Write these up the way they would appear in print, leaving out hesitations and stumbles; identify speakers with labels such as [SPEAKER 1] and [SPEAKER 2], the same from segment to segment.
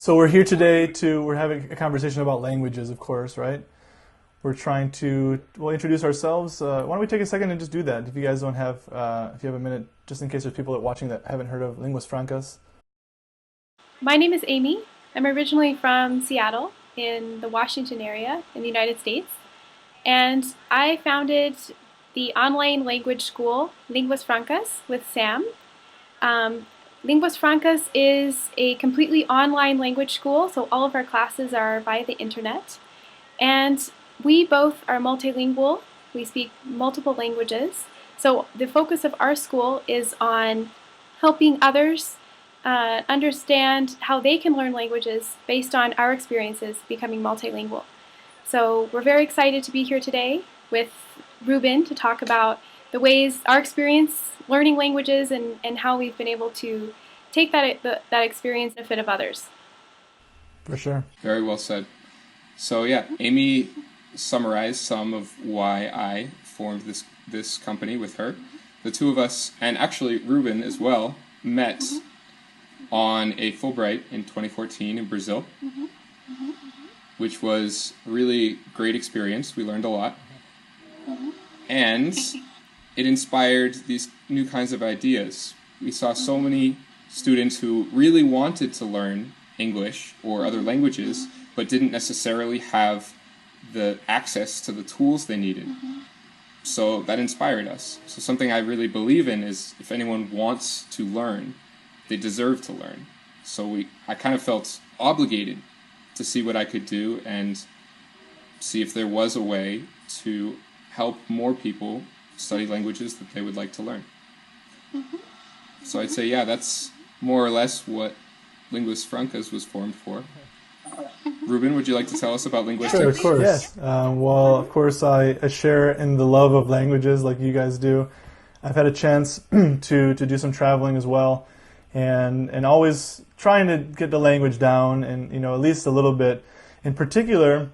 [SPEAKER 1] So we're here today we're having a conversation about languages, of course, right? We're trying to, well, introduce ourselves. Why don't we take a second and just do that? If you guys don't have, if you have a minute, just in case there's people that are watching that haven't heard of Linguas Francas.
[SPEAKER 2] My name is Amy. I'm originally from Seattle in the Washington area in the United States. And I founded the online language school, Linguas Francas, with Sam. Um, Linguas Francas is a completely online language school, so all of our classes are via the internet. And we both are multilingual. We speak multiple languages. So the focus of our school is on helping others understand how they can learn languages based on our experiences becoming multilingual. So we're very excited to be here today with Ruben to talk about the ways our experience learning languages and how we've been able to take that experience to the benefit of others.
[SPEAKER 1] For sure.
[SPEAKER 3] Very well said. So yeah, Amy summarized some of why I formed this company with her. The two of us, and actually Ruben as well, met on a Fulbright in 2014 in Brazil, which was a really great experience. We learned a lot. And it inspired these new kinds of ideas. We saw so many students who really wanted to learn English or other languages, but didn't necessarily have the access to the tools they needed. So that inspired us. So something I really believe in is if anyone wants to learn, they deserve to learn. So I kind of felt obligated to see what I could do and see if there was a way to help more people study languages that they would like to learn. So I'd say, yeah, that's more or less what Linguas Francas was formed for. Ruben, would you like to tell us about Linguistix?
[SPEAKER 1] Sure, of course. Yes. Well, of course, I share in the love of languages like you guys do. I've had a chance to do some traveling as well, and always trying to get the language down, and at least a little bit. In particular,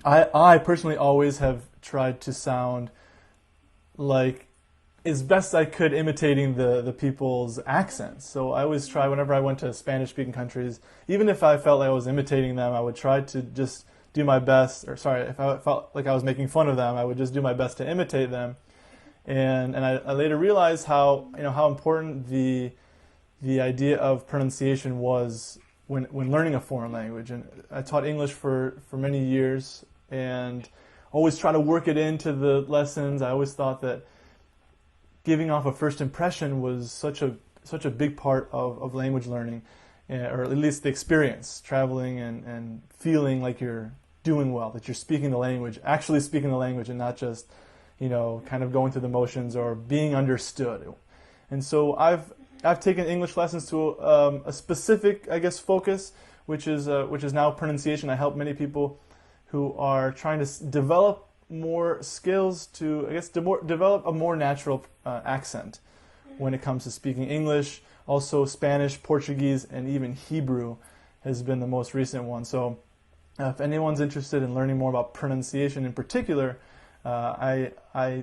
[SPEAKER 1] I personally always have tried to sound like as best I could imitating the people's accents. So I always try whenever I went to Spanish-speaking countries, even if I felt like I was imitating them, I would try to just do my best, or sorry, if I felt like I was making fun of them, I would just do my best to imitate them. And I later realized how how important the idea of pronunciation was when learning a foreign language. And I taught English for many years and always try to work it into the lessons. I always thought that giving off a first impression was such a big part of language learning, or at least the experience, traveling and feeling like you're doing well, that you're speaking the language, actually speaking the language, and not just kind of going through the motions or being understood. And so I've taken English lessons to a specific, I guess, focus, which is now pronunciation. I help many people who are trying to develop more skills to, I guess, develop a more natural accent when it comes to speaking English. Also Spanish, Portuguese, and even Hebrew has been the most recent one. So if anyone's interested in learning more about pronunciation in particular, I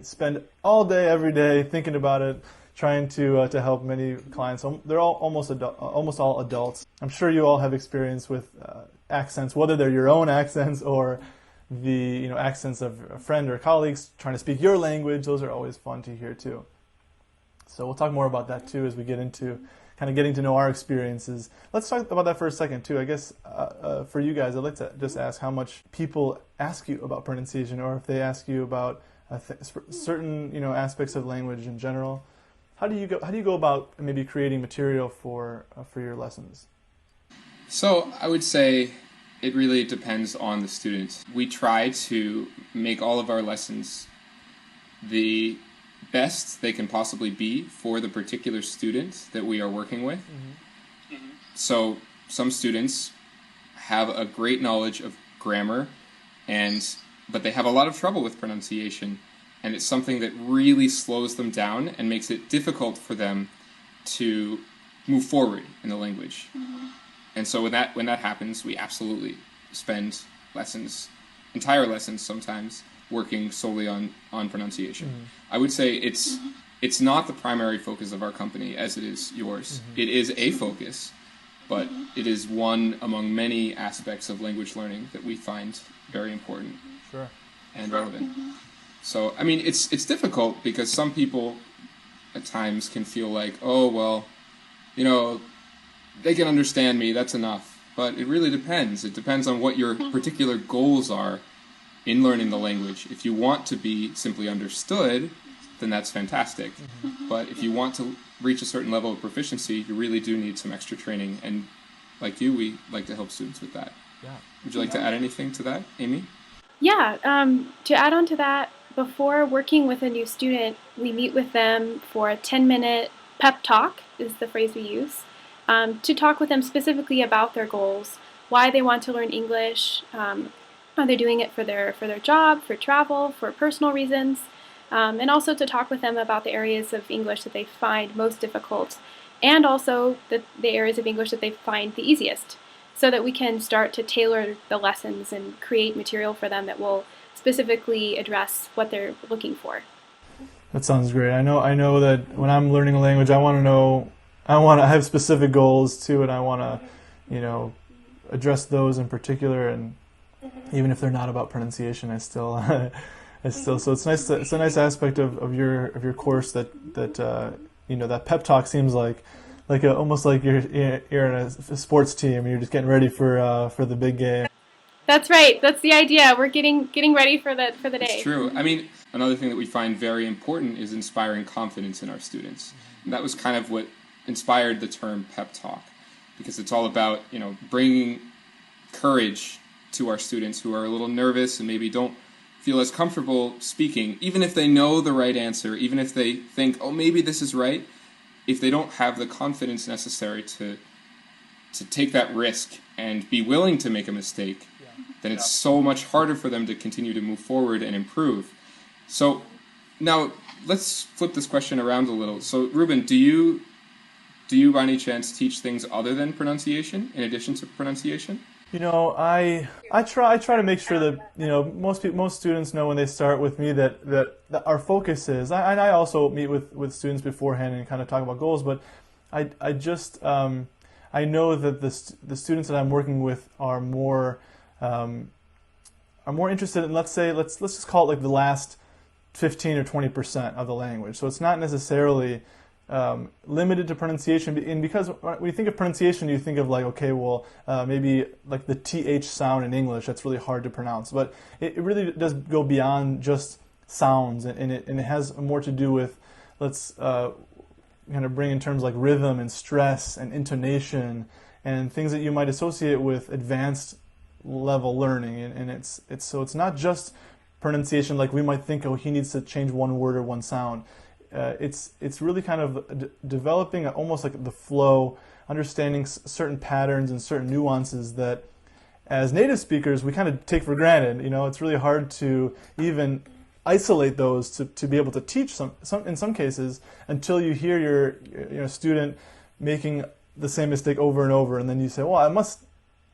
[SPEAKER 1] spend all day, every day thinking about it, trying to help many clients. They're all almost all adults. I'm sure you all have experience with accents, whether they're your own accents or the accents of a friend or colleagues trying to speak your language. Those are always fun to hear too. So we'll talk more about that too as we get into kind of getting to know our experiences. Let's talk about that for a second too. I guess for you guys, I'd like to just ask how much people ask you about pronunciation, or if they ask you about certain aspects of language in general. How do you go about maybe creating material for your lessons?
[SPEAKER 3] So I would say it really depends on the student. We try to make all of our lessons the best they can possibly be for the particular student that we are working with. So some students have a great knowledge of grammar, but they have a lot of trouble with pronunciation, and it's something that really slows them down and makes it difficult for them to move forward in the language. And so when that happens, we absolutely spend entire lessons sometimes, working solely on pronunciation. I would say it's not the primary focus of our company as it is yours. It is a focus, but it is one among many aspects of language learning that we find very important
[SPEAKER 1] Sure.
[SPEAKER 3] and relevant. So, I mean, it's difficult because some people at times can feel like, oh, well, you know, they can understand me, that's enough. But it really depends. It depends on what your particular goals are in learning the language. If you want to be simply understood, then that's fantastic. But if you want to reach a certain level of proficiency, you really do need some extra training. And like you, we like to help students with that.
[SPEAKER 1] Yeah.
[SPEAKER 3] Would you like to add anything to that, Amy?
[SPEAKER 2] Yeah, to add on to that, before working with a new student, we meet with them for a 10-minute pep talk, is the phrase we use, to talk with them specifically about their goals, why they want to learn English, are they doing it for their job, for travel, for personal reasons, and also to talk with them about the areas of English that they find most difficult, and also the areas of English that they find the easiest, so that we can start to tailor the lessons and create material for them that will specifically address what they're looking for.
[SPEAKER 1] That sounds great. I know that when I'm learning a language, I have specific goals too, and I want to, address those in particular. And even if they're not about pronunciation, I still, so it's nice. It's a nice aspect of your course that that pep talk seems like almost like you're in a sports team and you're just getting ready for the big game.
[SPEAKER 2] That's right. That's the idea. We're getting ready for the day.
[SPEAKER 3] It's true. I mean, another thing that we find very important is inspiring confidence in our students. And that was kind of what inspired the term pep talk, because it's all about, bringing courage to our students who are a little nervous and maybe don't feel as comfortable speaking, even if they know the right answer, even if they think, oh, maybe this is right. If they don't have the confidence necessary to take that risk and be willing to make a mistake, then it's so much harder for them to continue to move forward and improve. So now let's flip this question around a little. So Ruben, do you by any chance teach things other than pronunciation, in addition to pronunciation?
[SPEAKER 1] I try to make sure that most students know when they start with me that our focus is. I also meet with students beforehand and kind of talk about goals, but I just I know that the students that I'm working with are more interested in, let's just call it like the last 15 or 20% of the language. So it's not necessarily limited to pronunciation, and because when you think of pronunciation, you think of like, okay, well, maybe like the TH sound in English, that's really hard to pronounce, but it really does go beyond just sounds, and it has more to do with, let's kind of bring in terms like rhythm and stress and intonation and things that you might associate with advanced level learning, and it's not just pronunciation like we might think, oh, he needs to change one word or one sound. It's really kind of developing almost like the flow, understanding certain patterns and certain nuances that as native speakers we kind of take for granted. It's really hard to even isolate those to be able to teach some in some cases until you hear your student making the same mistake over and over, and then you say, well,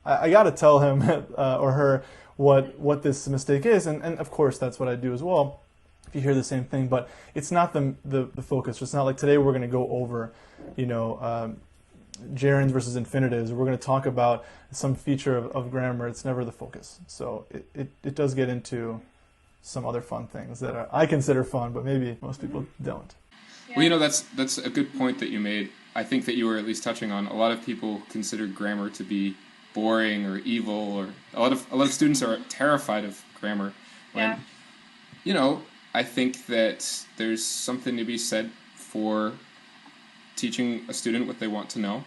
[SPEAKER 1] I got to tell him or her what this mistake is, and of course that's what I do as well if you hear the same thing, but it's not the focus. It's not like today we're going to go over gerunds versus infinitives, or we're going to talk about some feature of grammar. It's never the focus. So it does get into some other fun things that I consider fun, but maybe most people don't.
[SPEAKER 3] Well, that's a good point that you made. I think that you were at least touching on, a lot of people consider grammar to be boring or evil, or a lot of students are terrified of grammar. When, I think that there's something to be said for teaching a student what they want to know,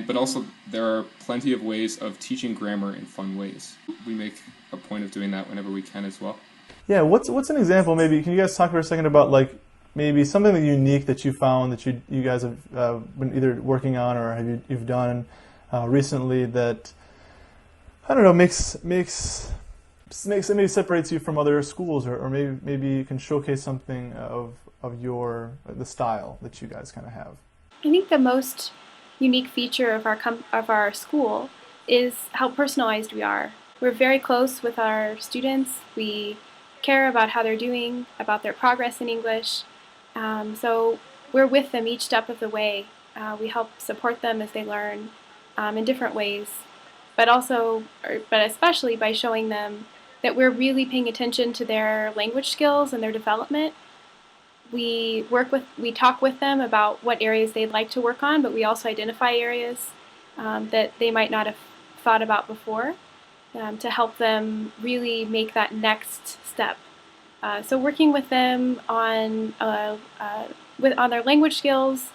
[SPEAKER 3] but also there are plenty of ways of teaching grammar in fun ways. We make a point of doing that whenever we can as well. Yeah,
[SPEAKER 1] what's an example? Maybe can you guys talk for a second about like maybe something unique that you found that you guys have been either working on or you've done recently that, I don't know, makes maybe separates you from other schools, or maybe you can showcase something of the style that you guys kind of have.
[SPEAKER 2] I think the most unique feature of our school is how personalized we are. We're very close with our students. We care about how they're doing, about their progress in English. So we're with them each step of the way. We help support them as they learn. in different ways, but especially by showing them that we're really paying attention to their language skills and their development. We talk with them about what areas they'd like to work on, but we also identify areas that they might not have thought about before, to help them really make that next step. So working with them on their language skills,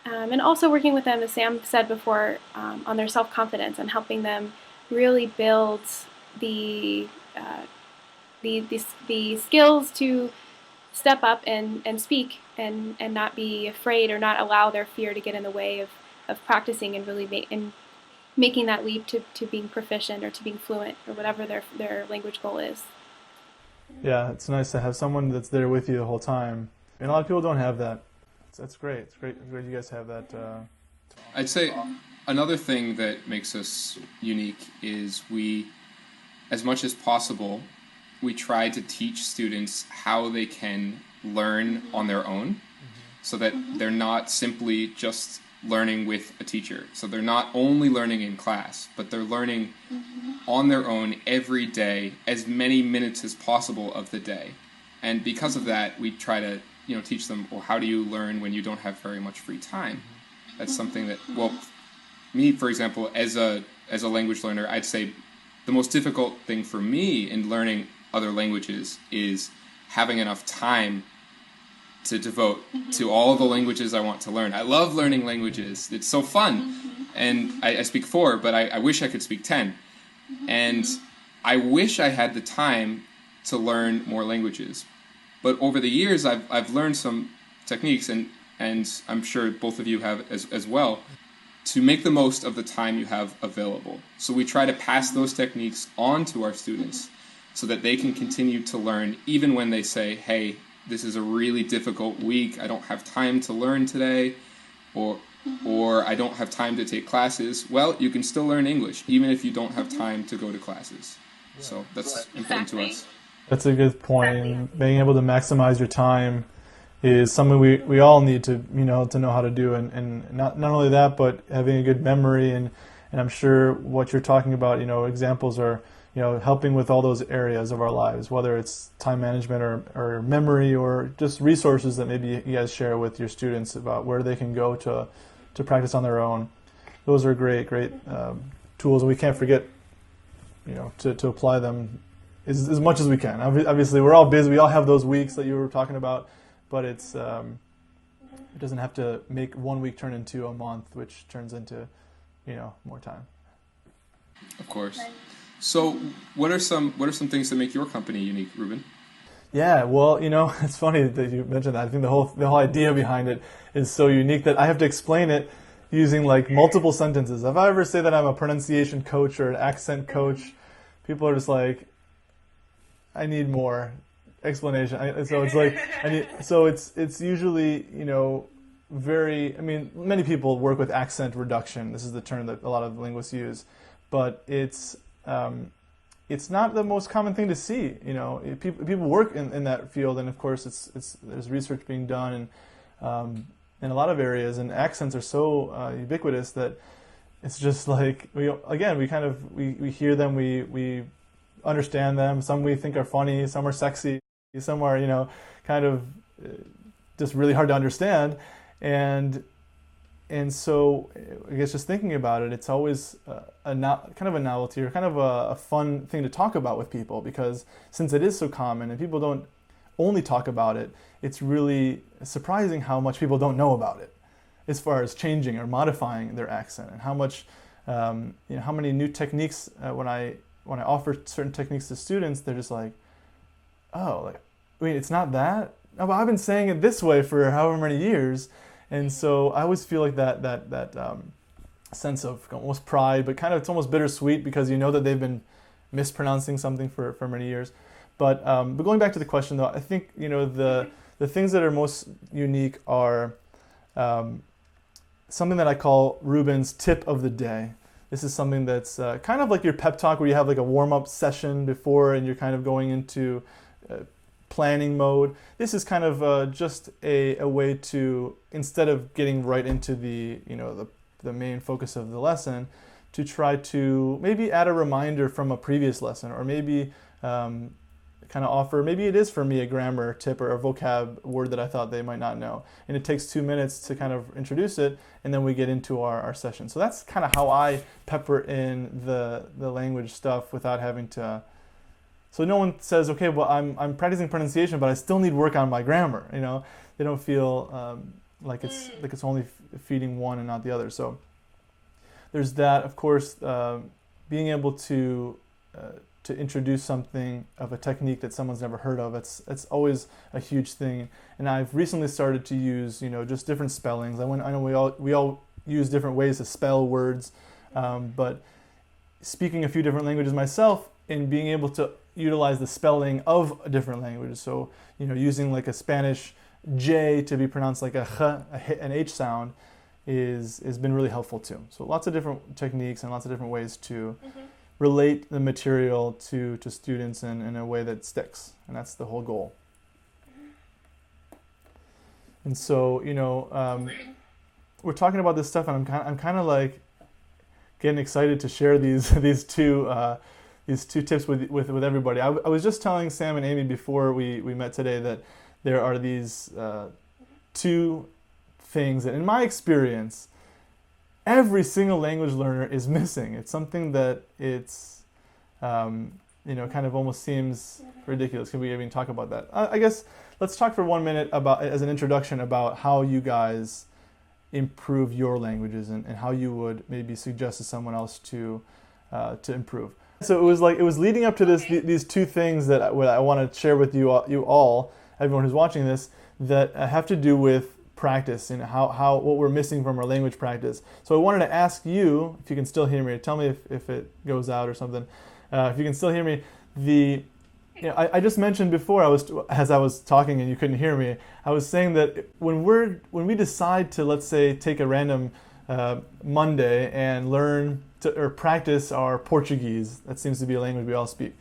[SPEAKER 2] and also working with them, as Sam said before, on their self-confidence and helping them really build the skills to step up and speak and not be afraid or not allow their fear to get in the way of practicing and really making that leap to being proficient or to being fluent or whatever their language goal is.
[SPEAKER 1] Yeah, it's nice to have someone that's there with you the whole time. And a lot of people don't have that. That's great. It's great you guys have that.
[SPEAKER 3] I'd say another thing that makes us unique is we, as much as possible, we try to teach students how they can learn on their own, so that they're not simply just learning with a teacher. So they're not only learning in class, but they're learning on their own every day, as many minutes as possible of the day. And because of that, we try to teach them, well, how do you learn when you don't have very much free time? That's something that, well, me, for example, as a language learner, I'd say the most difficult thing for me in learning other languages is having enough time to devote to all the languages I want to learn. I love learning languages. It's so fun. And I speak 4, but I wish I could speak 10. And I wish I had the time to learn more languages. But over the years, I've learned some techniques, and I'm sure both of you have as well, to make the most of the time you have available. So we try to pass those techniques on to our students so that they can continue to learn even when they say, hey, this is a really difficult week, I don't have time to learn today, or I don't have time to take classes. Well, you can still learn English, even if you don't have time to go to classes. So that's important to us.
[SPEAKER 1] That's a good point. And being able to maximize your time is something we all need to know how to do, and not only that, but having a good memory, and I'm sure what you're talking about, examples are helping with all those areas of our lives, whether it's time management or memory or just resources that maybe you guys share with your students about where they can go to practice on their own. Those are great tools, and we can't forget to apply them as much as we can. Obviously, we're all busy. We all have those weeks that you were talking about, but it doesn't have to make 1 week turn into a month, which turns into more time.
[SPEAKER 3] Of course. So what are some things that make your company unique, Ruben?
[SPEAKER 1] Yeah, well, it's funny that you mentioned that. I think the whole idea behind it is so unique that I have to explain it using like multiple sentences. If I ever say that I'm a pronunciation coach or an accent coach, people are just like, I need more explanation. So it's like, it's usually, many people work with accent reduction. This is the term that a lot of linguists use, but it's not the most common thing to see. People work in that field, and of course, there's research being done in a lot of areas, and accents are so ubiquitous that it's just like we hear them, we understand them. Some we think are funny, some are sexy, some are kind of just really hard to understand, and so I guess just thinking about it, it's always kind of a novelty or kind of a fun thing to talk about with people, because since it is so common and people don't only talk about it, it's really surprising how much people don't know about it as far as changing or modifying their accent, and how much how many new techniques when I offer certain techniques to students, they're just like, oh, it's not that? No, but I've been saying it this way for however many years. And so I always feel like that sense of almost pride, but it's almost bittersweet, because that they've been mispronouncing something for many years. But going back to the question, though, I think the things that are most unique are something that I call Ruben's tip of the day. This is something that's kind of like your pep talk, where you have like a warm-up session before and you're kind of going into planning mode. This is kind of just a way to, instead of getting right into the the main focus of the lesson, to try to maybe add a reminder from a previous lesson, or maybe kind of offer, maybe it is for me a grammar tip or a vocab word that I thought they might not know. And it takes 2 minutes to kind of introduce it, and then we get into our session. So that's kind of how I pepper in the language stuff without having to, so no one says, okay, well, I'm practicing pronunciation, but I still need work on my grammar. You know, they don't feel like it's only feeding one and not the other. So there's that. Of course, being able to introduce something of a technique that someone's never heard of. It's always a huge thing. And I've recently started to use, just different spellings. I know we all use different ways to spell words, but speaking a few different languages myself and being able to utilize the spelling of a different language. So, using like a Spanish J to be pronounced like a ch, an H sound has been really helpful too. So lots of different techniques and lots of different ways to relate the material to students in a way that sticks, and that's the whole goal. And so, we're talking about this stuff, and I'm kind of like getting excited to share these two tips with everybody. I was just telling Sam and Amy before we met today that there are these two things that, in my experience, every single language learner is missing. It's something that it's, kind of almost seems ridiculous. Can we even talk about that? I guess let's talk for 1 minute about, as an introduction, about how you guys improve your languages and how you would maybe suggest to someone else to improve. So it was leading up to these two things that I want to share with you all, everyone who's watching this, that have to do with practice and how what we're missing from our language practice. So I wanted to ask you, if you can still hear me, tell me if it goes out or something. If you can still hear me, I just mentioned before, as I was talking and you couldn't hear me, I was saying that when we decide to, let's say, take a random Monday and learn or practice our Portuguese, that seems to be a language we all speak.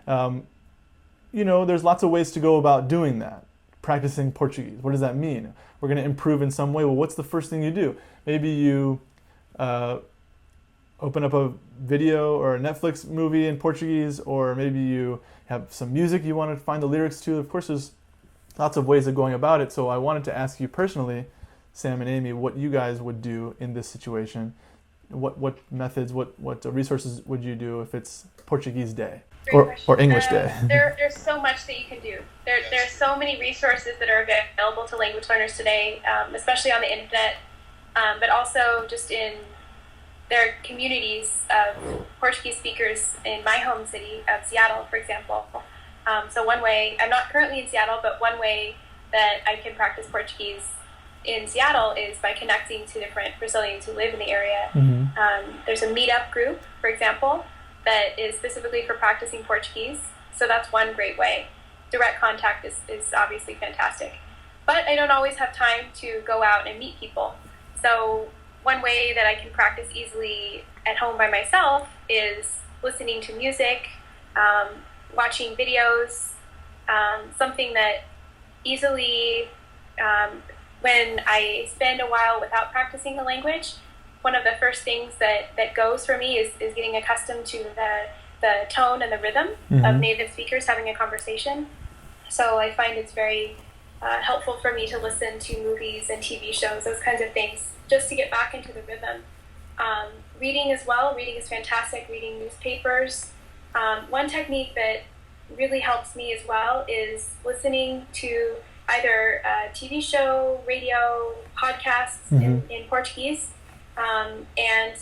[SPEAKER 1] There's lots of ways to go about doing that. Practicing Portuguese. What does that mean? We're going to improve in some way. Well, what's the first thing you do? Maybe you open up a video or a Netflix movie in Portuguese, or maybe you have some music you want to find the lyrics to. Of course, there's lots of ways of going about it. So I wanted to ask you personally, Sam and Amy, what you guys would do in this situation. What methods, what resources would you do if it's Portuguese Day? Or English Day.
[SPEAKER 2] There's so much that you can do. There's so many resources that are available to language learners today, especially on the internet, but also just in their communities of Portuguese speakers in my home city of Seattle, for example. So one way, I'm not currently in Seattle, but one way that I can practice Portuguese in Seattle is by connecting to different Brazilians who live in the area. There's a meetup group, for example, that is specifically for practicing Portuguese. So that's one great way. Direct contact is obviously fantastic. But I don't always have time to go out and meet people. So one way that I can practice easily at home by myself is listening to music, watching videos, something that easily, when I spend a while without practicing the language, one of the first things that goes for me is getting accustomed to the tone and the rhythm of native speakers having a conversation. So I find it's very helpful for me to listen to movies and TV shows, those kinds of things, just to get back into the rhythm. Reading as well. Reading is fantastic. Reading newspapers. One technique that really helps me as well is listening to either a TV show, radio, podcasts in Portuguese, and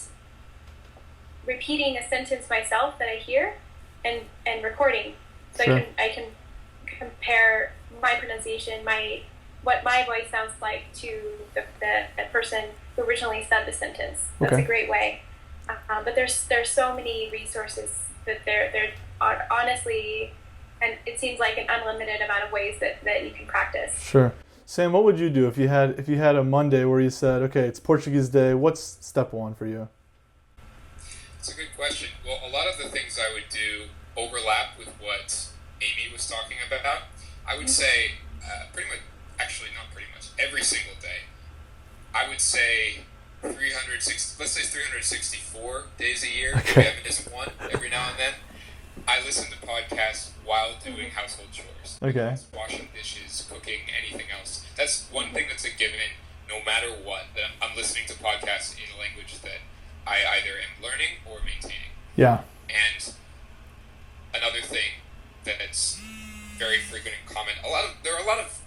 [SPEAKER 2] repeating a sentence myself that I hear and recording. So sure. I can compare my pronunciation, what my voice sounds like to the person who originally said the sentence. That's a great way. But there's so many resources that they're honestly, and it seems like an unlimited amount of ways that you can practice.
[SPEAKER 1] Sure. Sam, what would you do if you had a Monday where you said, okay, it's Portuguese Day? What's step one for you?
[SPEAKER 3] That's a good question. Well, a lot of the things I would do overlap with what Amy was talking about. I would say not pretty much, every single day, I would say 360, let's say 364 days a year,
[SPEAKER 1] Okay.
[SPEAKER 3] maybe I miss one every now and then, I listen to podcasts while doing household chores.
[SPEAKER 1] Okay.
[SPEAKER 3] Washing dishes, cooking, anything else. That's one thing that's a given, no matter what, that I'm listening to podcasts in a language that I either am learning or maintaining.
[SPEAKER 1] Yeah.
[SPEAKER 3] And another thing that's very frequent and common, there are a lot of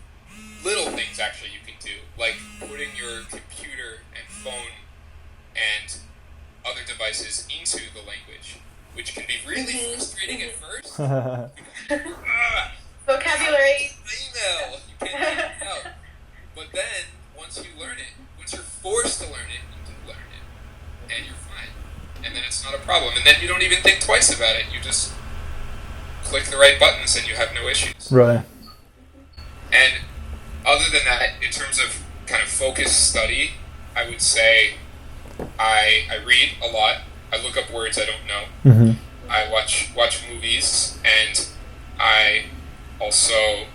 [SPEAKER 3] little things actually you can do, like putting your computer and phone and other devices into the language, which can be really frustrating at first.
[SPEAKER 2] Vocabulary.
[SPEAKER 3] Email, you can't get it out. But then, once you learn it, once you're forced to learn it, you do learn it, and you're fine. And then it's not a problem. And then you don't even think twice about it. You just click the right buttons and you have no issues.
[SPEAKER 1] Right.
[SPEAKER 3] And other than that, in terms of kind of focused study, I would say I read a lot. I look up words I don't know.
[SPEAKER 1] Mm-hmm.
[SPEAKER 3] I watch movies, and I also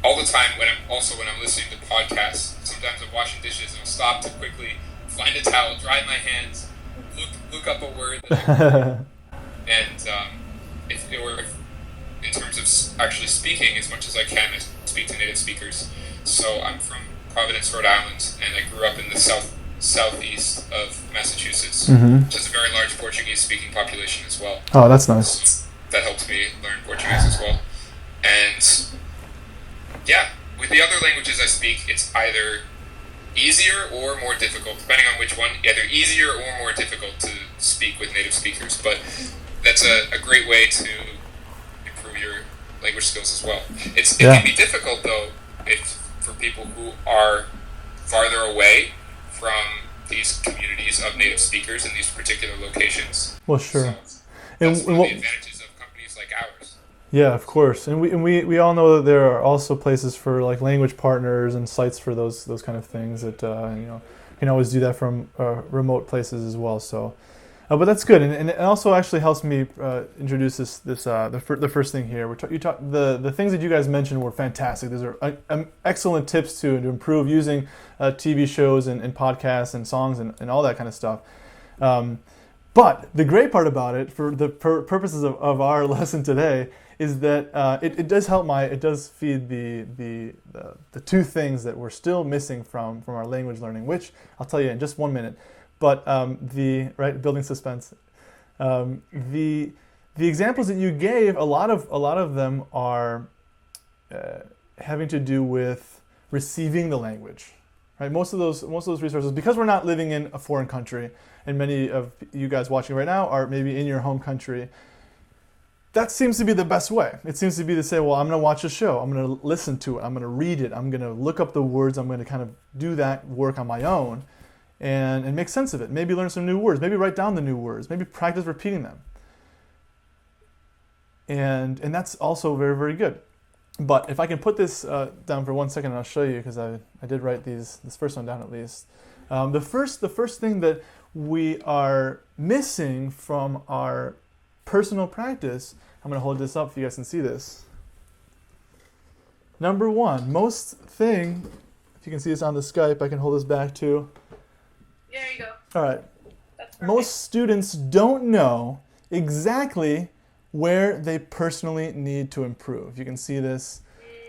[SPEAKER 3] all the time when I'm listening to podcasts. Sometimes I'm washing dishes and I'll stop to quickly find a towel, dry my hands, look up a word that and if in terms of actually speaking as much as I can, I speak to native speakers. So I'm from Providence, Rhode Island, and I grew up in the southeast of Massachusetts, which has a very large Portuguese-speaking population as well.
[SPEAKER 1] Oh, that's nice.
[SPEAKER 3] So that helped me learn Portuguese as well. And yeah, with the other languages I speak, it's either easier or more difficult, depending on which one, either easier or more difficult to speak with native speakers. But that's a great way to improve your language skills as well. It can be difficult, though, for people who are farther away from these communities of native speakers in these particular locations.
[SPEAKER 1] Well, sure.
[SPEAKER 3] So that's one of the advantages of companies like ours.
[SPEAKER 1] Yeah, of course, and we all know that there are also places for like language partners and sites for those kind of things that you can always do that from remote places as well. So, but that's good, and it also actually helps me introduce the first thing here. The things that you guys mentioned were fantastic. These are excellent tips to improve using TV shows and podcasts and songs and all that kind of stuff. But the great part about it, for the purposes of our lesson today, is that it does feed the two things that we're still missing from our language learning, which I'll tell you in just 1 minute. But building suspense. The examples that you gave, a lot of them are having to do with receiving the language. Right? Most of those resources, because we're not living in a foreign country, and many of you guys watching right now are maybe in your home country. That seems to be the best way. It seems to be to say, well, I'm going to watch a show. I'm going to listen to it. I'm going to read it. I'm going to look up the words. I'm going to kind of do that work on my own and make sense of it. Maybe learn some new words. Maybe write down the new words. Maybe practice repeating them. And that's also very, very good. But if I can put this down for 1 second, and I'll show you, because I did write this first one down at least. The first thing that we are missing from our personal practice, I'm going to hold this up so you guys can see this. Number one, if you can see this on the Skype, I can hold this back too.
[SPEAKER 2] There you go.
[SPEAKER 1] All right.
[SPEAKER 2] That's perfect.
[SPEAKER 1] Most students don't know exactly where they personally need to improve. You can see this.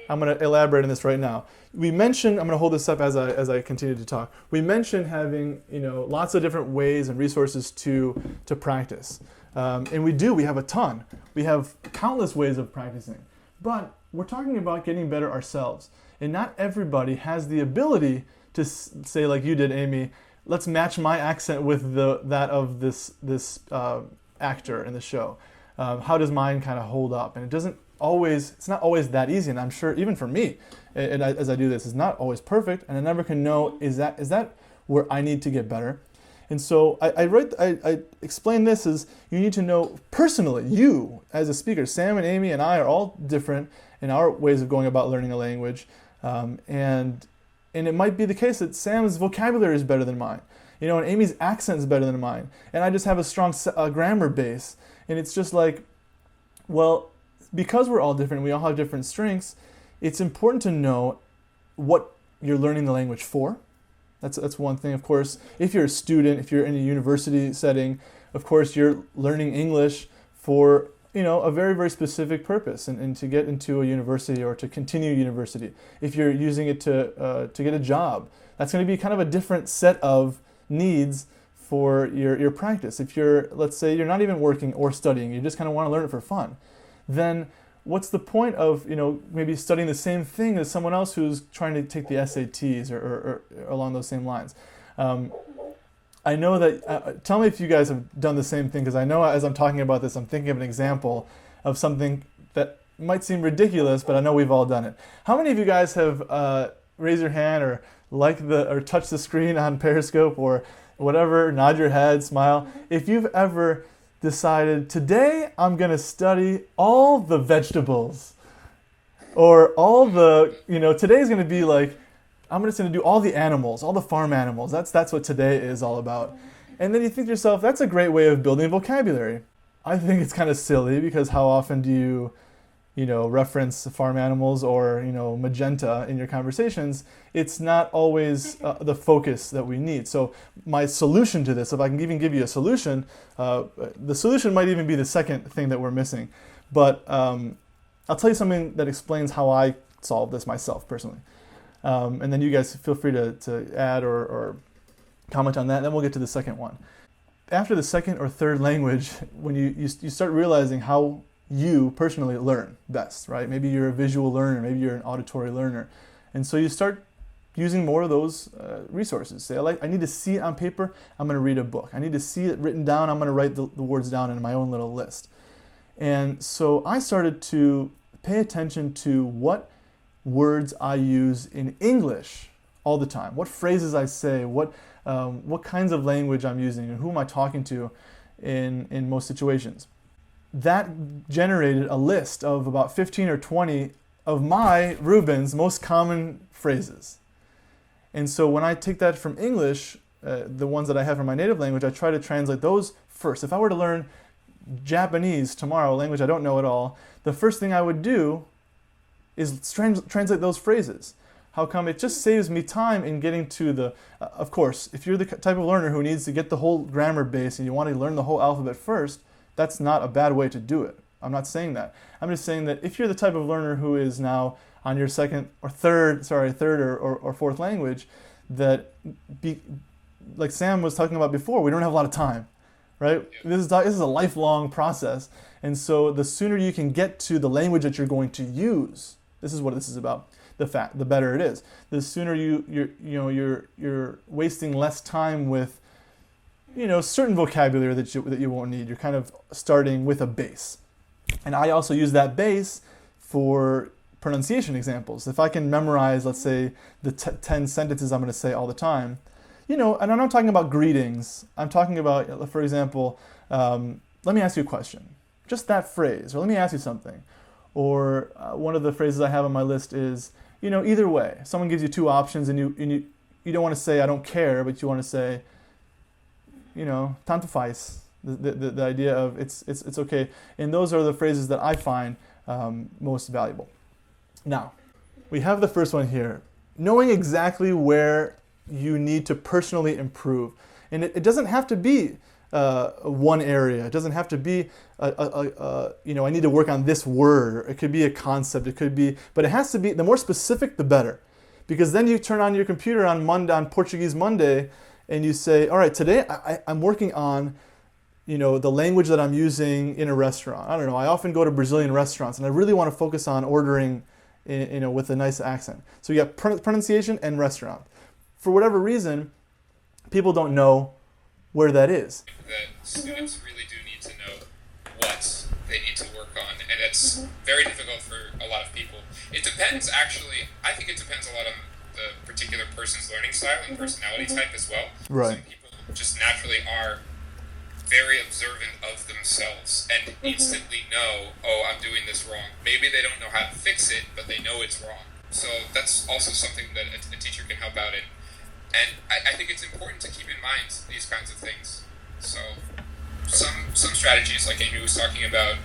[SPEAKER 1] I'm going to elaborate on this right now. I'm going to hold this up as I continue to talk. We mentioned having lots of different ways and resources to practice. And we have a ton. We have countless ways of practicing. But we're talking about getting better ourselves. And not everybody has the ability to say, like you did, Amy, let's match my accent with that of this actor in the show. How does mine kind of hold up? And it's not always that easy. And I'm sure even for me, as I do this, it's not always perfect. And I never can know, is that where I need to get better? And so I explain this as you need to know personally, you as a speaker, Sam and Amy and I are all different in our ways of going about learning a language. And it might be the case that Sam's vocabulary is better than mine, and Amy's accent is better than mine. And I just have a strong grammar base. And it's just like, well, because we're all different, we all have different strengths, it's important to know what you're learning the language for. That's one thing. Of course, if you're a student, if you're in a university setting, of course you're learning English for a very, very specific purpose and to get into a university or to continue university. If you're using it to get a job, that's going to be kind of a different set of needs for your practice. If let's say you're not even working or studying, you just kind of want to learn it for fun, then what's the point of maybe studying the same thing as someone else who's trying to take the SATs or along those same lines? I know that, tell me if you guys have done the same thing, because I know as I'm talking about this, I'm thinking of an example of something that might seem ridiculous, but I know we've all done it. How many of you guys have raised your hand or or touch the screen on Periscope or whatever, nod your head, smile, if you've ever decided, today I'm going to study all the vegetables, or all the, today's going to be like, I'm just going to do all the animals, all the farm animals. That's what today is all about. And then you think to yourself, that's a great way of building vocabulary. I think it's kind of silly, because how often do you reference farm animals or, magenta in your conversations? It's not always the focus that we need. So my solution to this, if I can even give you a solution, the solution might even be the second thing that we're missing. But I'll tell you something that explains how I solved this myself personally. And then you guys feel free to add or comment on that, and then we'll get to the second one. After the second or third language, when you start realizing how you personally learn best, right? Maybe you're a visual learner, maybe you're an auditory learner. And so you start using more of those resources. Say, I need to see it on paper, I'm going to read a book. I need to see it written down, I'm going to write the words down in my own little list. And so I started to pay attention to what words I use in English all the time, what phrases I say, what kinds of language I'm using, and who am I talking to in most situations. That generated a list of about 15 or 20 of Ruben's most common phrases. And so when I take that from English, the ones that I have from my native language, I try to translate those first. If I were to learn Japanese tomorrow, a language I don't know at all, the first thing I would do is translate those phrases. How come? It just saves me time in getting to of course, if you're the type of learner who needs to get the whole grammar base and you want to learn the whole alphabet first, that's not a bad way to do it. I'm not saying that. I'm just saying that if you're the type of learner who is now on your third or fourth language, like Sam was talking about before, we don't have a lot of time, right? This is a lifelong process. And so the sooner you can get to the language that you're going to use, this is what this is about, the better it is. The sooner you're wasting less time with certain vocabulary that you won't need. You're kind of starting with a base. And I also use that base for pronunciation examples. If I can memorize, let's say, the 10 sentences I'm going to say all the time, and I'm not talking about greetings. I'm talking about, for example, let me ask you a question. Just that phrase, or let me ask you something. Or one of the phrases I have on my list is, either way. Someone gives you two options, and you don't want to say, I don't care, but you want to say, tanto faz. The idea of it's okay. And those are the phrases that I find most valuable. Now, we have the first one here. Knowing exactly where you need to personally improve. And it doesn't have to be one area. It doesn't have to be, I need to work on this word. It could be a concept. It could be, but it has to be, the more specific, the better. Because then you turn on your computer on Portuguese Monday, and you say, all right, today I'm working on, the language that I'm using in a restaurant. I don't know, I often go to Brazilian restaurants, and I really want to focus on ordering, with a nice accent. So you have pronunciation and restaurant. For whatever reason, people don't know where that is.
[SPEAKER 3] That students really do need to know what they need to work on, and it's very difficult for a lot of people. It depends, actually, I think it depends a lot on the particular person's learning style and personality type as well.
[SPEAKER 1] Right.
[SPEAKER 3] Some people just naturally are very observant of themselves and instantly know, oh, I'm doing this wrong. Maybe they don't know how to fix it, but they know it's wrong. So that's also something that a teacher can help out in. And I think it's important to keep in mind these kinds of things. So some strategies, like Amy was talking about,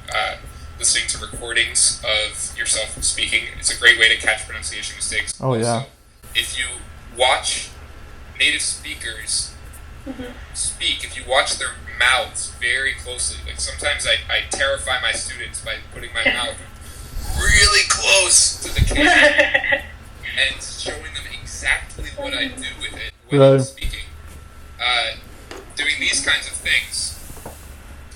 [SPEAKER 3] listening to recordings of yourself speaking, it's a great way to catch pronunciation mistakes.
[SPEAKER 1] Oh, yeah.
[SPEAKER 3] Also, if you watch native speakers speak, if you watch their mouths very closely, like sometimes I terrify my students by putting my mouth really close to the camera and showing them exactly what I do with it when I'm speaking. Doing these kinds of things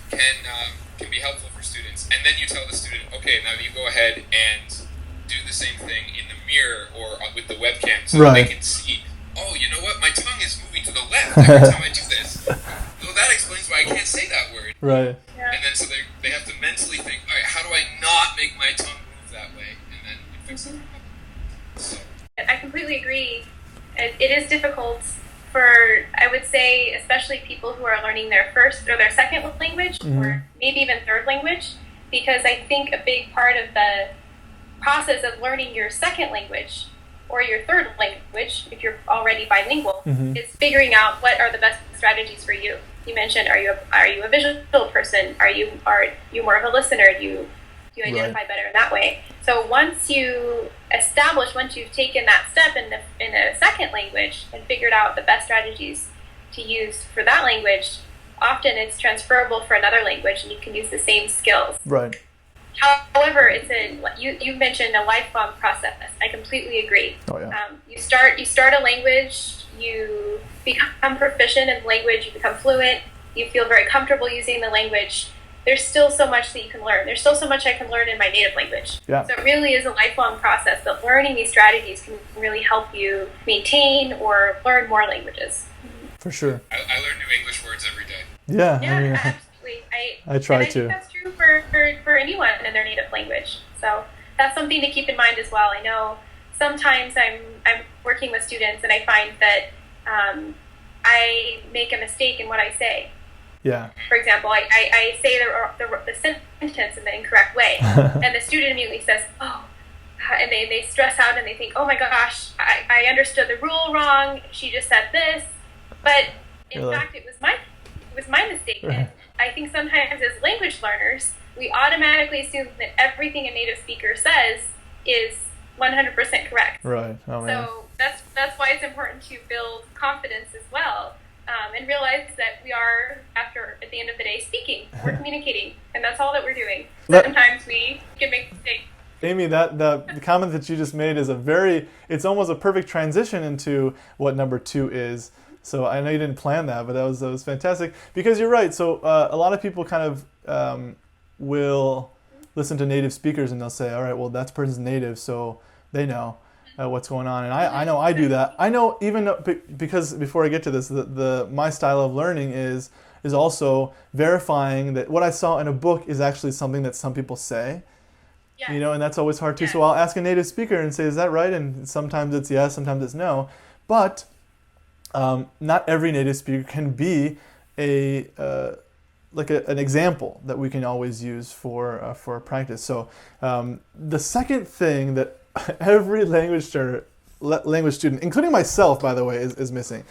[SPEAKER 3] can be helpful for students. And then you tell the student, okay, now you go ahead and do the same thing in the mirror or with the webcam so that they can see, oh, you know what, my tongue is moving to the left every time I do this. Well, that explains why I can't say that word.
[SPEAKER 1] Right.
[SPEAKER 2] Yeah.
[SPEAKER 3] And then so they have to mentally think, all right, how do I not make my tongue move that way? And then you fix it. So.
[SPEAKER 2] I completely agree. It is difficult for, I would say, especially people who are learning their first or their second language, or maybe even third language, because I think a big part of the process of learning your second language or your third language, if you're already bilingual, is figuring out what are the best strategies for you. You mentioned, are you a visual person? Are you more of a listener? Do you identify better in that way? So once you've taken that step in a second language and figured out the best strategies to use for that language, often it's transferable for another language, and you can use the same skills.
[SPEAKER 1] Right.
[SPEAKER 2] However, you mentioned a lifelong process. I completely agree.
[SPEAKER 1] Oh, yeah.
[SPEAKER 2] You start a language, you become proficient in the language, you become fluent, you feel very comfortable using the language. There's still so much that you can learn. There's still so much I can learn in my native language.
[SPEAKER 1] Yeah.
[SPEAKER 2] So it really is a lifelong process, but learning these strategies can really help you maintain or learn more languages.
[SPEAKER 1] For sure.
[SPEAKER 3] I learn new English words every day.
[SPEAKER 1] Yeah.
[SPEAKER 2] Yeah,
[SPEAKER 1] I mean,
[SPEAKER 2] absolutely.
[SPEAKER 1] I try
[SPEAKER 2] I
[SPEAKER 1] to.
[SPEAKER 2] think that's true for anyone in their native language. So that's something to keep in mind as well. I know sometimes I'm working with students and I find that I make a mistake in what I say.
[SPEAKER 1] Yeah.
[SPEAKER 2] For example, I say the sentence in the incorrect way, and the student immediately says, "Oh," and they stress out and they think, "Oh my gosh, I understood the rule wrong. She just said this," but in fact, it was my mistake. And I think sometimes as language learners, we automatically assume that everything a native speaker says is 100% correct.
[SPEAKER 1] Right. Oh man.
[SPEAKER 2] So that's why it's important to build confidence as well. And realize that we are, at the end of the day, speaking. We're communicating, and that's all that we're doing. Sometimes we can make mistakes.
[SPEAKER 1] Amy, the comment that you just made is it's almost a perfect transition into what number 2 is. So I know you didn't plan that, but that was fantastic, because you're right. So a lot of people kind of will listen to native speakers and they'll say, all right, well, that person's native, so they know what's going on. And I know I do that. I know, even because before I get to this, my style of learning is also verifying that what I saw in a book is actually something that some people say. Yes. And that's always hard too. Yes. So I'll ask a native speaker and say, is that right? And sometimes it's yes, sometimes it's no. But not every native speaker can be an example that we can always use for practice. So the second thing that every language student, including myself, by the way, is missing.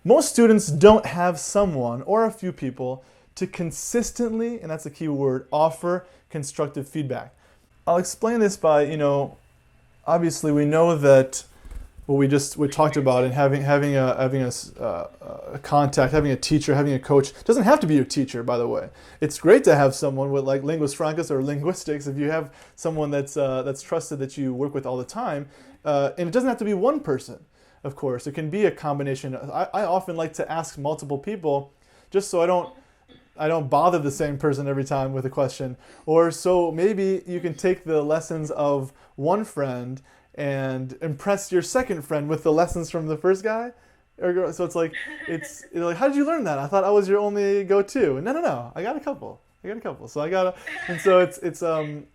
[SPEAKER 1] Most students don't have someone or a few people to consistently, and that's a key word, offer constructive feedback. I'll explain this by, obviously we know that what we talked about, and having a contact, having a teacher, having a coach, doesn't have to be your teacher, by the way. It's great to have someone with like Linguas Francas or Linguistix, if you have someone that's trusted, that you work with all the time, and it doesn't have to be one person. Of course, it can be a combination. I often like to ask multiple people, just so I don't bother the same person every time with a question. Or so maybe you can take the lessons of one friend and impress your second friend with the lessons from the first guy or girl. So it's like, how did you learn that? I thought I was your only go-to. No, I got a couple. So and so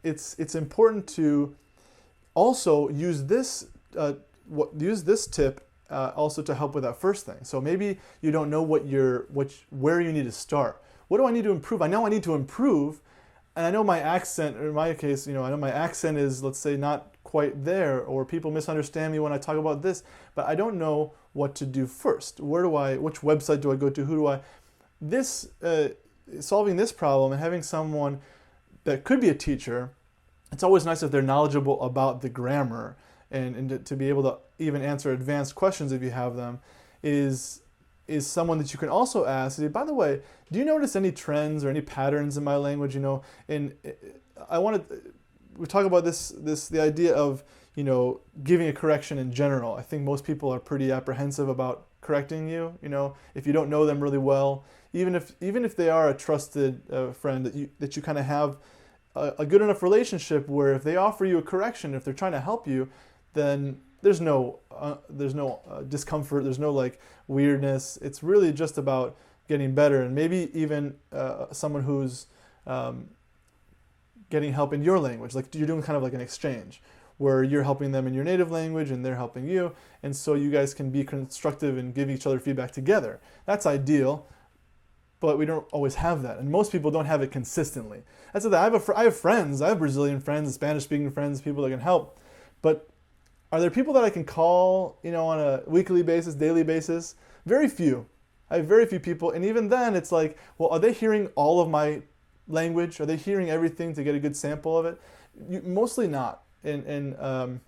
[SPEAKER 1] it's important to also use this tip also to help with that first thing. So maybe you don't know where you need to start. What do I need to improve? I know I need to improve, and I know my accent, or in my case, I know my accent is, let's say, not quite there, or people misunderstand me when I talk about this, but I don't know what to do first. Which website do I go to? Solving this problem and having someone that could be a teacher, it's always nice if they're knowledgeable about the grammar and to be able to even answer advanced questions if you have them, is someone that you can also ask, say, by the way, do you notice any trends or any patterns in my language? And we talk about the idea of, giving a correction in general. I think most people are pretty apprehensive about correcting you, if you don't know them really well, even if they are a trusted friend that you kind of have a good enough relationship where if they offer you a correction, if they're trying to help you, then there's no discomfort, there's no like weirdness. It's really just about getting better, and maybe even someone who's getting help in your language, like you're doing kind of like an exchange where you're helping them in your native language and they're helping you, and so you guys can be constructive and give each other feedback together. That's ideal, but we don't always have that, and most people don't have it consistently. That's the thing. I have friends, I have Brazilian friends, Spanish-speaking friends, people that can help, but are there people that I can call, on a weekly basis, daily basis? Very few. I have very few people, and even then, it's like, well, are they hearing all of my language? Are they hearing everything to get a good sample of it? Mostly not, and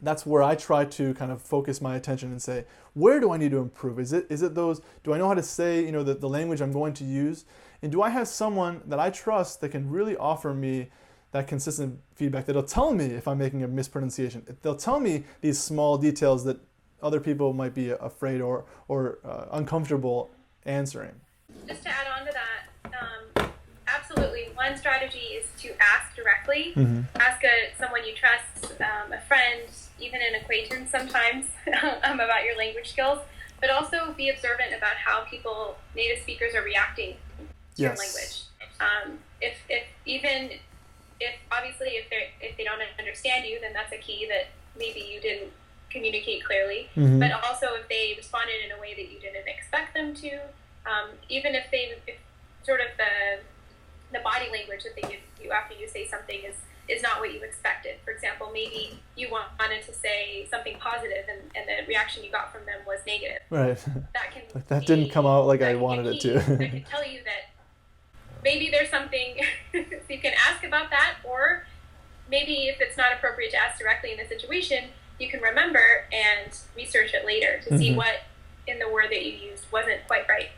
[SPEAKER 1] that's where I try to kind of focus my attention and say, where do I need to improve? Is it those? Do I know how to say, the language I'm going to use, and do I have someone that I trust that can really offer me that consistent feedback, that'll tell me if I'm making a mispronunciation. They'll tell me these small details that other people might be afraid or uncomfortable answering.
[SPEAKER 2] Just to add on to that, absolutely. One strategy is to ask directly. Ask someone you trust, a friend, even an acquaintance sometimes, about your language skills, but also be observant about how native speakers are reacting to your language. If obviously if they don't understand you, then that's a key that maybe you didn't communicate clearly. But also if they responded in a way that you didn't expect them to, even if sort of the body language that they give you after you say something is not what you expected. For example, maybe you wanted to say something positive and the reaction you got from them was negative.
[SPEAKER 1] Right.
[SPEAKER 2] That
[SPEAKER 1] didn't come out like I wanted it to.
[SPEAKER 2] That can tell you that maybe there's something you can ask about that, or maybe if it's not appropriate to ask directly in the situation, you can remember and research it later to see what in the word that you used wasn't quite right.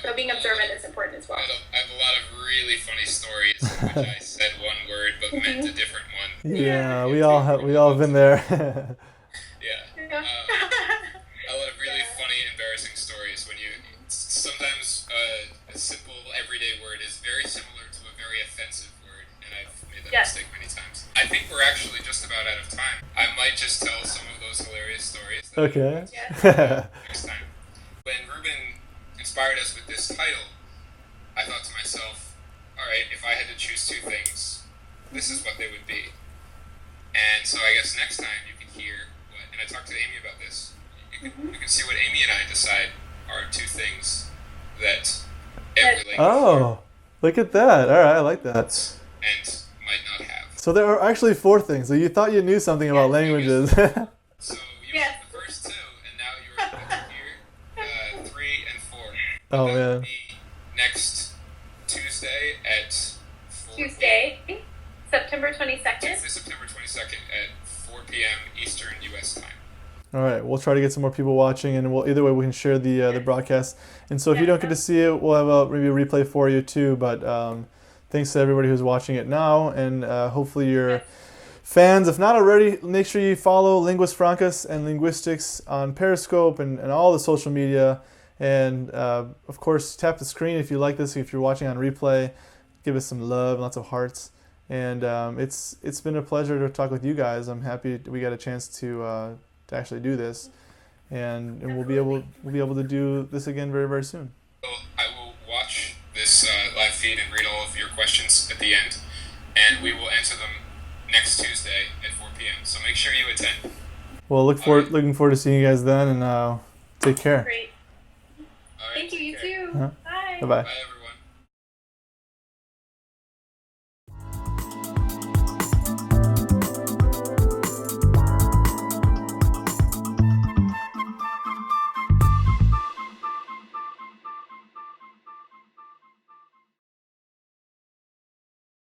[SPEAKER 2] So being observant is important as well.
[SPEAKER 3] I have a lot of really funny stories in which I said one word but meant a different one.
[SPEAKER 1] Yeah, we all have been there.
[SPEAKER 3] Yeah. A lot of really funny, embarrassing stories when sometimes a simple everyday word is very similar to a very offensive word, and I've made that mistake many times. I think we're actually just about out of time. I might just tell some of those hilarious stories.
[SPEAKER 1] Okay.
[SPEAKER 3] Next time. When Ruben inspired us with this title, I thought to myself, all right, if I had to choose two things, this is what they would be. And so I guess next time you can hear and I talked to Amy about this, you can see what Amy and I decide are two things that every language
[SPEAKER 1] look at that. All right, I like that.
[SPEAKER 3] And might not have.
[SPEAKER 1] So there are actually four things. So you thought you knew something about languages.
[SPEAKER 3] So you were the first two, and now you're here, 3 and 4.
[SPEAKER 1] Oh,
[SPEAKER 3] that
[SPEAKER 1] man.
[SPEAKER 3] will be next Tuesday at 4
[SPEAKER 2] Tuesday, September 22nd.
[SPEAKER 3] Tuesday, September 22nd at 4 p.m. Eastern U.S. time.
[SPEAKER 1] All right, we'll try to get some more people watching, and either way we can share the broadcast. And so if you don't get to see it, we'll have maybe a replay for you too. But thanks to everybody who's watching it now, and hopefully you're fans. If not already, make sure you follow Linguas Francas and Linguistix on Periscope and all the social media. And of course, tap the screen if you like this. If you're watching on replay, give us some love, lots of hearts. And it's been a pleasure to talk with you guys. I'm happy we got a chance to actually do this, and we'll be able to do this again very, very soon.
[SPEAKER 3] I will watch this live feed and read all of your questions at the end, and we will answer them next Tuesday at 4 p.m. So make sure you attend.
[SPEAKER 1] Well, looking forward to seeing you guys then, and take care.
[SPEAKER 2] Great.
[SPEAKER 3] All right,
[SPEAKER 2] Thank you. You too.
[SPEAKER 1] Uh-huh.
[SPEAKER 2] Bye.
[SPEAKER 1] Bye-bye.
[SPEAKER 3] Bye, everyone.